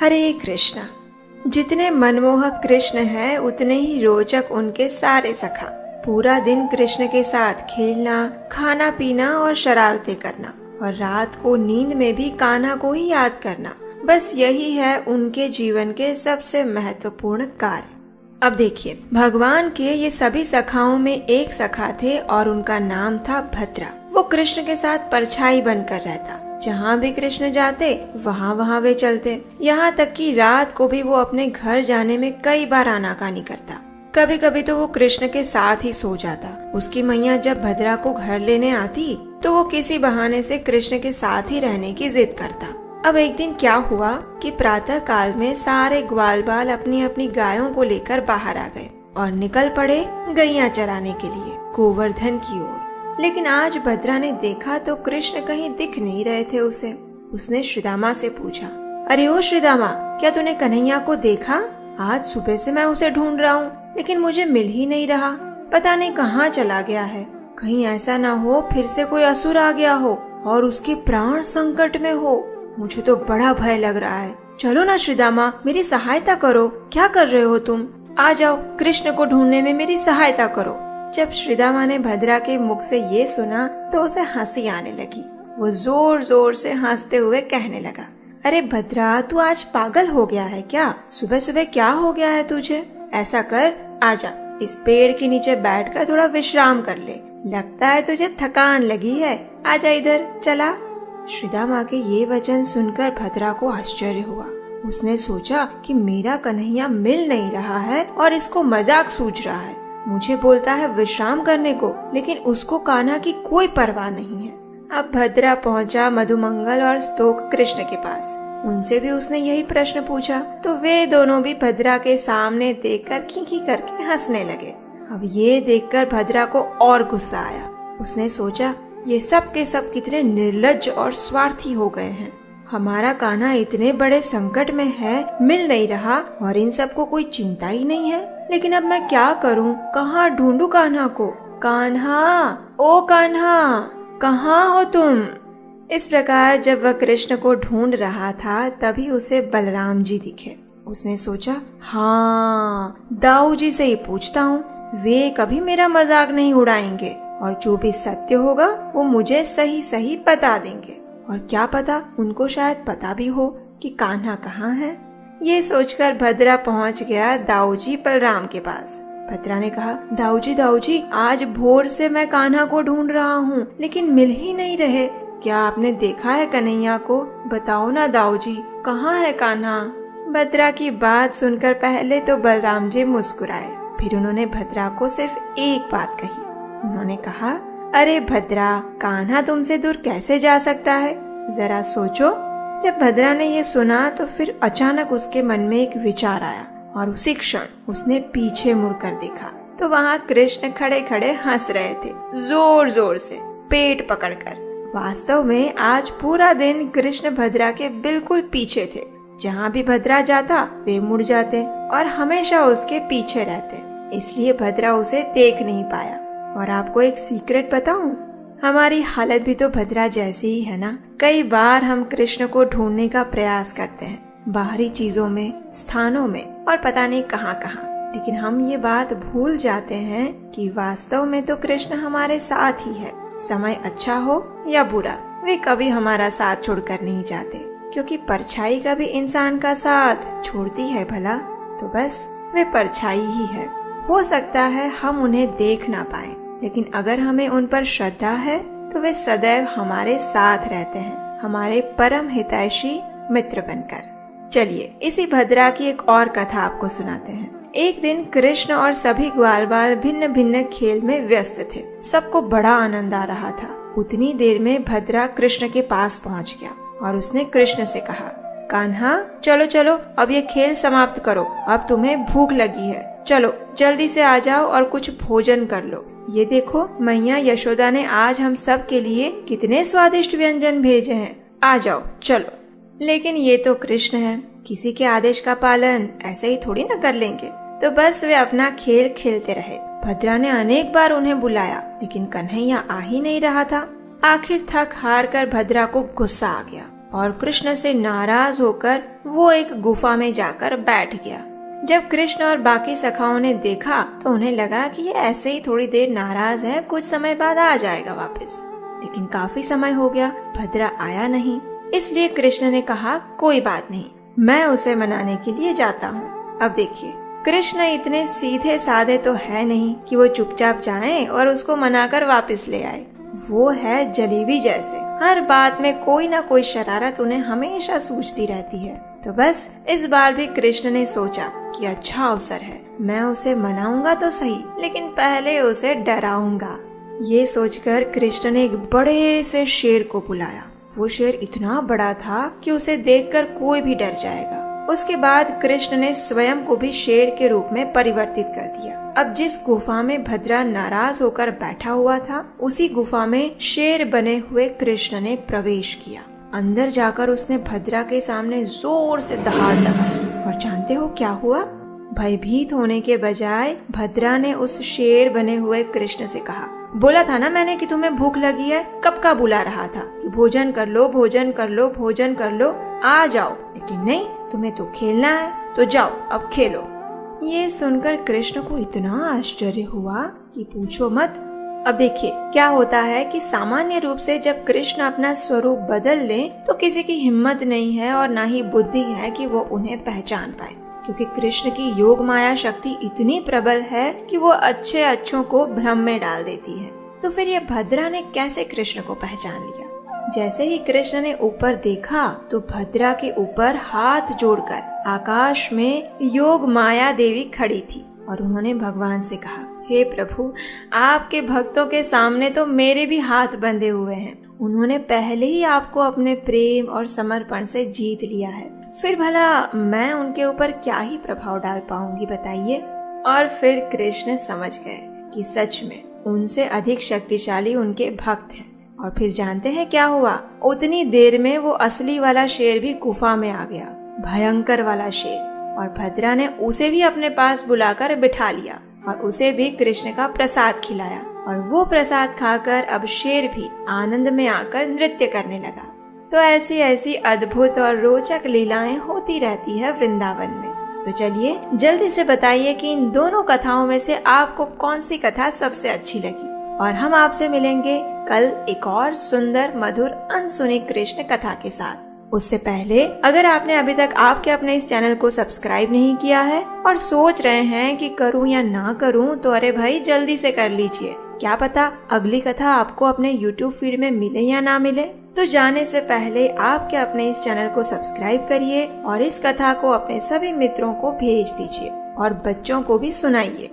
हरे कृष्णा। जितने मनमोहक कृष्ण हैं उतने ही रोचक उनके सारे सखा। पूरा दिन कृष्ण के साथ खेलना, खाना पीना और शरारतें करना और रात को नींद में भी कान्हा को ही याद करना, बस यही है उनके जीवन के सबसे महत्वपूर्ण कार्य। अब देखिए, भगवान के ये सभी सखाओं में एक सखा थे और उनका नाम था भद्रा। वो कृष्ण के साथ परछाई बनकर रहता। जहाँ भी कृष्ण जाते वहाँ वे चलते। यहाँ तक कि रात को भी वो अपने घर जाने में कई बार आनाकानी करता। कभी कभी तो वो कृष्ण के साथ ही सो जाता। उसकी मैया जब भद्रा को घर लेने आती तो वो किसी बहाने से कृष्ण के साथ ही रहने की जिद करता। अब एक दिन क्या हुआ कि प्रातः काल में सारे ग्वाल बाल अपनी अपनी गायों को लेकर बाहर आ गए और निकल पड़े गैया चराने के लिए गोवर्धन की ओर। लेकिन आज भद्रा ने देखा तो कृष्ण कहीं दिख नहीं रहे थे उसे। उसने श्रीदामा से पूछा, अरे ओ श्रीदामा, क्या तूने कन्हैया को देखा? आज सुबह से मैं उसे ढूंढ रहा हूँ लेकिन मुझे मिल ही नहीं रहा। पता नहीं कहाँ चला गया है। कहीं ऐसा ना हो फिर से कोई असुर आ गया हो और उसके प्राण संकट में हो। मुझे तो बड़ा भय लग रहा है। चलो ना श्रीदामा, मेरी सहायता करो। क्या कर रहे हो तुम? आ जाओ, कृष्ण को ढूंढने में मेरी सहायता करो। जब श्रीदामा ने भद्रा के मुख से ये सुना तो उसे हंसी आने लगी। वो जोर जोर से हंसते हुए कहने लगा, अरे भद्रा, तू आज पागल हो गया है क्या? सुबह सुबह क्या हो गया है तुझे? ऐसा कर, आजा, इस पेड़ के नीचे बैठकर थोड़ा विश्राम कर ले। लगता है तुझे थकान लगी है। आजा इधर, चला। श्रीदामा के ये वचन सुनकर भद्रा को आश्चर्य हुआ। उसने सोचा कि मेरा कन्हैया मिल नहीं रहा है और इसको मजाक सूझ रहा है। मुझे बोलता है विश्राम करने को, लेकिन उसको कान्हा की कोई परवाह नहीं है। अब भद्रा पहुंचा मधुमंगल और स्तोक कृष्ण के पास। उनसे भी उसने यही प्रश्न पूछा तो वे दोनों भी भद्रा के सामने देखकर खीखी करके हंसने लगे। अब ये देखकर भद्रा को और गुस्सा आया। उसने सोचा, ये सब के सब कितने निर्लज्ज और स्वार्थी हो गए हैं। हमारा कान्हा इतने बड़े संकट में है, मिल नहीं रहा और इन सबको कोई चिंता ही नहीं है। लेकिन अब मैं क्या करूं? कहाँ ढूंढूं कान्हा को? कान्हा, ओ कान्हा, कहाँ हो तुम? इस प्रकार जब वह कृष्ण को ढूंढ रहा था तभी उसे बलराम जी दिखे। उसने सोचा, हाँ, दाऊ जी से ही पूछता हूँ, वे कभी मेरा मजाक नहीं उड़ाएंगे और जो भी सत्य होगा वो मुझे सही सही बता देंगे। और क्या पता, उनको शायद पता भी हो कि कान्हा कहाँ है। ये सोचकर भद्रा पहुंच गया दाऊजी बलराम के पास। भद्रा ने कहा, दाऊ जी, आज भोर से मैं कान्हा को ढूंढ रहा हूँ लेकिन मिल ही नहीं रहे। क्या आपने देखा है कन्हैया को? बताओ ना दाऊ जी, कहाँ है कान्हा? भद्रा की बात सुनकर पहले तो बलराम जी मुस्कुराए, फिर उन्होंने भद्रा को सिर्फ एक बात कही। उन्होंने कहा, अरे भद्रा, कान्हा तुमसे दूर कैसे जा सकता है? जरा सोचो। जब भद्रा ने ये सुना तो फिर अचानक उसके मन में एक विचार आया और उसी क्षण उसने पीछे मुड़कर देखा तो वहाँ कृष्ण खड़े खड़े हंस रहे थे, जोर जोर से, पेट पकड़कर। वास्तव में आज पूरा दिन कृष्ण भद्रा के बिल्कुल पीछे थे। जहाँ भी भद्रा जाता वे मुड़ जाते और हमेशा उसके पीछे रहते। इसलिए भद्रा उसे देख नहीं पाया। और आपको एक सीक्रेट बताऊं? हमारी हालत भी तो भद्रा जैसी ही है ना। कई बार हम कृष्ण को ढूंढने का प्रयास करते हैं, बाहरी चीजों में, स्थानों में और पता नहीं कहाँ कहाँ, लेकिन हम ये बात भूल जाते हैं कि वास्तव में तो कृष्ण हमारे साथ ही है। समय अच्छा हो या बुरा, वे कभी हमारा साथ छोड़कर नहीं जाते, क्योंकि परछाई कभी इंसान का साथ छोड़ती है भला? तो बस वे परछाई ही है। हो सकता है हम उन्हें देख ना पाए, लेकिन अगर हमें उन पर श्रद्धा है तो वे सदैव हमारे साथ रहते हैं, हमारे परम हितैषी मित्र बनकर। चलिए इसी भद्रा की एक और कथा आपको सुनाते हैं। एक दिन कृष्ण और सभी ग्वाल बाल भिन्न भिन्न खेल में व्यस्त थे। सबको बड़ा आनंद आ रहा था। उतनी देर में भद्रा कृष्ण के पास पहुंच गया और उसने कृष्ण से कहा, कान्हा, चलो चलो, अब ये खेल समाप्त करो। अब तुम्हें भूख लगी है, चलो जल्दी से आ जाओ और कुछ भोजन कर लो। ये देखो, मैया यशोदा ने आज हम सब के लिए कितने स्वादिष्ट व्यंजन भेजे हैं। आ जाओ, चलो। लेकिन ये तो कृष्ण है, किसी के आदेश का पालन ऐसे ही थोड़ी ना कर लेंगे। तो बस वे अपना खेल खेलते रहे। भद्रा ने अनेक बार उन्हें बुलाया लेकिन कन्हैया आ ही नहीं रहा था। आखिर थक हार कर भद्रा को गुस्सा आ गया। और कृष्ण से नाराज होकर वो एक गुफा में जाकर बैठ गया। जब कृष्ण और बाकी सखाओं ने देखा तो उन्हें लगा कि ये ऐसे ही थोड़ी देर नाराज है, कुछ समय बाद आ जाएगा वापस। लेकिन काफी समय हो गया, भद्रा आया नहीं। इसलिए कृष्ण ने कहा कोई बात नहीं, मैं उसे मनाने के लिए जाता हूँ। अब देखिए, कृष्ण इतने सीधे साधे तो है नहीं कि वो चुपचाप जाएं और उसको मनाकर वापस ले आए। वो है जलेबी जैसे, हर बात में कोई ना कोई शरारत उन्हें हमेशा सूझती रहती है। तो बस इस बार भी कृष्ण ने सोचा कि अच्छा अवसर है, मैं उसे मनाऊंगा तो सही, लेकिन पहले उसे डराऊंगा। ये सोचकर कृष्ण ने एक बड़े से शेर को बुलाया। वो शेर इतना बड़ा था कि उसे देखकर कोई भी डर जाएगा। उसके बाद कृष्ण ने स्वयं को भी शेर के रूप में परिवर्तित कर दिया। अब जिस गुफा में भद्रा नाराज होकर बैठा हुआ था, उसी गुफा में शेर बने हुए कृष्ण ने प्रवेश किया। अंदर जाकर उसने भद्रा के सामने जोर से दहाड़ लगाई और जानते हो क्या हुआ? भयभीत होने के बजाय भद्रा ने उस शेर बने हुए कृष्ण से कहा, बोला था ना मैंने कि तुम्हें भूख लगी है, कब का बुला रहा था कि भोजन कर लो, भोजन कर लो, भोजन कर लो, आ जाओ। लेकिन नहीं, तुम्हें तो खेलना है, तो जाओ अब खेलो। ये सुनकर कृष्ण को इतना आश्चर्य हुआ कि पूछो मत। अब देखिए क्या होता है कि सामान्य रूप से जब कृष्ण अपना स्वरूप बदल ले तो किसी की हिम्मत नहीं है और ना ही बुद्धि है कि वो उन्हें पहचान पाए, क्योंकि कृष्ण की योग माया शक्ति इतनी प्रबल है कि वो अच्छे अच्छों को भ्रम में डाल देती है। तो फिर ये भद्रा ने कैसे कृष्ण को पहचान लिया? जैसे ही कृष्ण ने ऊपर देखा तो भद्रा के ऊपर हाथ जोड़कर आकाश में योग माया देवी खड़ी थी और उन्होंने भगवान से कहा, हे प्रभु, आपके भक्तों के सामने तो मेरे भी हाथ बंधे हुए हैं। उन्होंने पहले ही आपको अपने प्रेम और समर्पण से जीत लिया है, फिर भला मैं उनके ऊपर क्या ही प्रभाव डाल पाऊंगी बताइए। और फिर कृष्ण समझ गए कि सच में उनसे अधिक शक्तिशाली उनके भक्त हैं। और फिर जानते हैं क्या हुआ? उतनी देर में वो असली वाला शेर भी गुफा में आ गया, भयंकर वाला शेर, और भद्रा ने उसे भी अपने पास बुलाकर बिठा लिया और उसे भी कृष्ण का प्रसाद खिलाया। और वो प्रसाद खाकर अब शेर भी आनंद में आकर नृत्य करने लगा। तो ऐसी ऐसी अद्भुत और रोचक लीलाएं होती रहती है वृंदावन में। तो चलिए जल्दी से बताइए कि इन दोनों कथाओं में से आपको कौन सी कथा सबसे अच्छी लगी। और हम आपसे मिलेंगे कल एक और सुंदर मधुर अनसुनी कृष्ण कथा के साथ। उससे पहले अगर आपने अभी तक आपके अपने इस चैनल को सब्सक्राइब नहीं किया है और सोच रहे हैं कि करूं या ना करूं, तो अरे भाई जल्दी से कर लीजिए। क्या पता अगली कथा आपको अपने YouTube फीड में मिले या ना मिले। तो जाने से पहले आपके अपने इस चैनल को सब्सक्राइब करिए और इस कथा को अपने सभी मित्रों को भेज दीजिए और बच्चों को भी सुनाइए।